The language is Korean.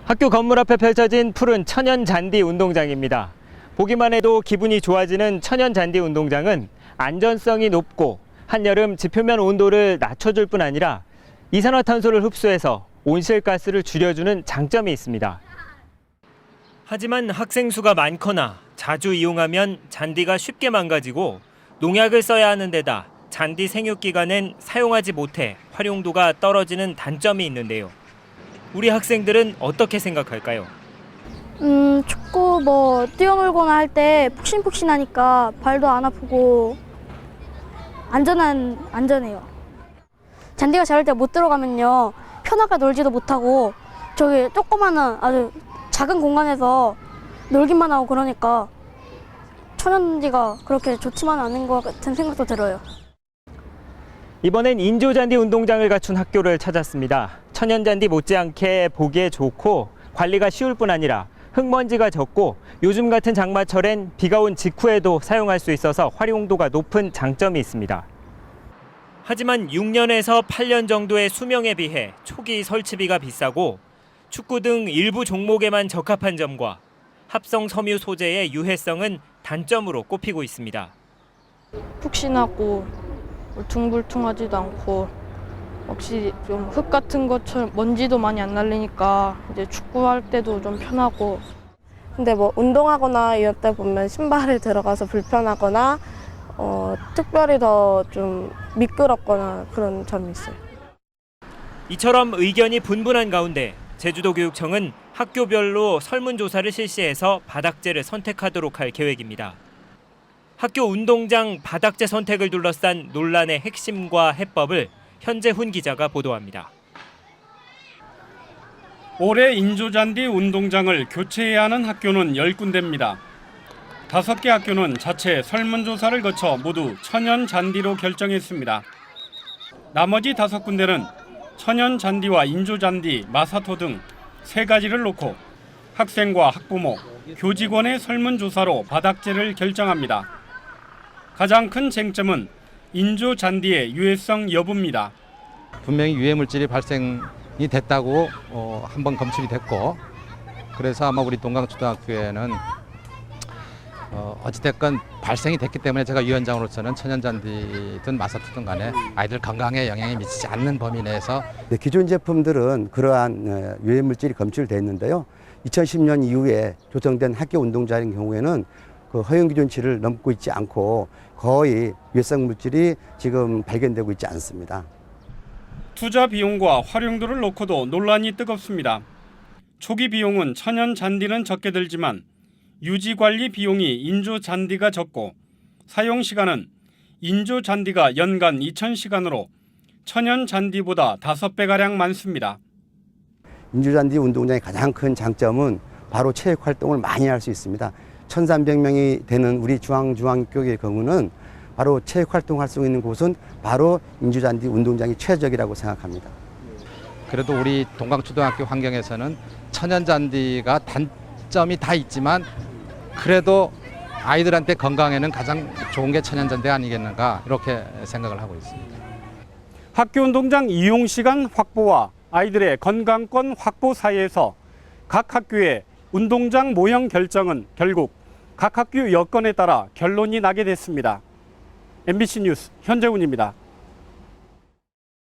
학교 건물 앞에 펼쳐진 푸른 천연 잔디 운동장입니다. 보기만 해도 기분이 좋아지는 천연 잔디 운동장은 안전성이 높고 한여름 지표면 온도를 낮춰줄 뿐 아니라 이산화탄소를 흡수해서 온실가스를 줄여주는 장점이 있습니다. 하지만 학생 수가 많거나 자주 이용하면 잔디가 쉽게 망가지고 농약을 써야 하는 데다 잔디 생육 기간엔 사용하지 못해 활용도가 떨어지는 단점이 있는데요. 우리 학생들은 어떻게 생각할까요? 축구 뛰어놀거나 할 때 푹신푹신하니까 발도 안 아프고 안전해요. 잔디가 자랄 때 못 들어가면요 편하게 놀지도 못하고 저기 조그마한 아주 작은 공간에서 놀기만 하고 그러니까 천연잔디가 그렇게 좋지만 않은 것 같은 생각도 들어요. 이번엔 인조잔디 운동장을 갖춘 학교를 찾았습니다. 천연잔디 못지않게 보기에 좋고 관리가 쉬울 뿐 아니라 흙먼지가 적고 요즘 같은 장마철엔 비가 온 직후에도 사용할 수 있어서 활용도가 높은 장점이 있습니다. 하지만 6년에서 8년 정도의 수명에 비해 초기 설치비가 비싸고 축구 등 일부 종목에만 적합한 점과 합성 섬유 소재의 유해성은 단점으로 꼽히고 있습니다. 푹신하고 울퉁불퉁하지도 않고 혹시 좀 흙 같은 것처럼 먼지도 많이 안 날리니까 이제 축구할 때도 좀 편하고. 근데 운동하거나 이럴 때 보면 신발을 들어가서 불편하거나 특별히 더 좀 미끄럽거나 그런 점이 있어요. 이처럼 의견이 분분한 가운데 제주도교육청은 학교별로 설문조사를 실시해서 바닥재를 선택하도록 할 계획입니다. 학교 운동장 바닥재 선택을 둘러싼 논란의 핵심과 해법을 현재훈 기자가 보도합니다. 올해 인조잔디 운동장을 교체해야 하는 학교는 10군데입니다. 5개 학교는 자체 설문조사를 거쳐 모두 천연잔디로 결정했습니다. 나머지 5군데는 천연잔디와 인조잔디, 마사토 등 3가지를 놓고 학생과 학부모, 교직원의 설문조사로 바닥재를 결정합니다. 가장 큰 쟁점은 인조잔디의 유해성 여부입니다. 분명히 유해물질이 발생이 됐다고 한번 검출이 됐고, 그래서 아마 우리 동강초등학교에는 어찌됐건 발생이 됐기 때문에 제가 위원장으로서는 천연잔디든 마사토든 간에 아이들 건강에 영향이 미치지 않는 범위 내에서. 기존 제품들은 그러한 유해물질이 검출됐는데요. 2010년 이후에 조성된 학교 운동장의 경우에는 그 허용 기준치를 넘고 있지 않고 거의 유해성 물질이 지금 발견되고 있지 않습니다. 투자 비용과 활용도를 놓고도 논란이 뜨겁습니다. 초기 비용은 천연잔디는 적게 들지만 유지관리 비용이 인조잔디가 적고 사용 시간은 인조잔디가 연간 2,000시간으로 천연잔디보다 5배가량 많습니다. 인조잔디 운동장의 가장 큰 장점은 바로 체육 활동을 많이 할 수 있습니다. 1,300명이 되는 우리 중앙교육의 경우는 바로 체육 활동할 수 있는 곳은 바로 인조잔디 운동장이 최적이라고 생각합니다. 그래도 우리 동강초등학교 환경에서는 천연잔디가 단점이 다 있지만 그래도 아이들한테 건강에는 가장 좋은 게 천연잔디 아니겠는가, 이렇게 생각을 하고 있습니다. 학교 운동장 이용 시간 확보와 아이들의 건강권 확보 사이에서 각 학교의 운동장 모형 결정은 결국 각 학교 여건에 따라 결론이 나게 됐습니다. MBC 뉴스 현재훈입니다.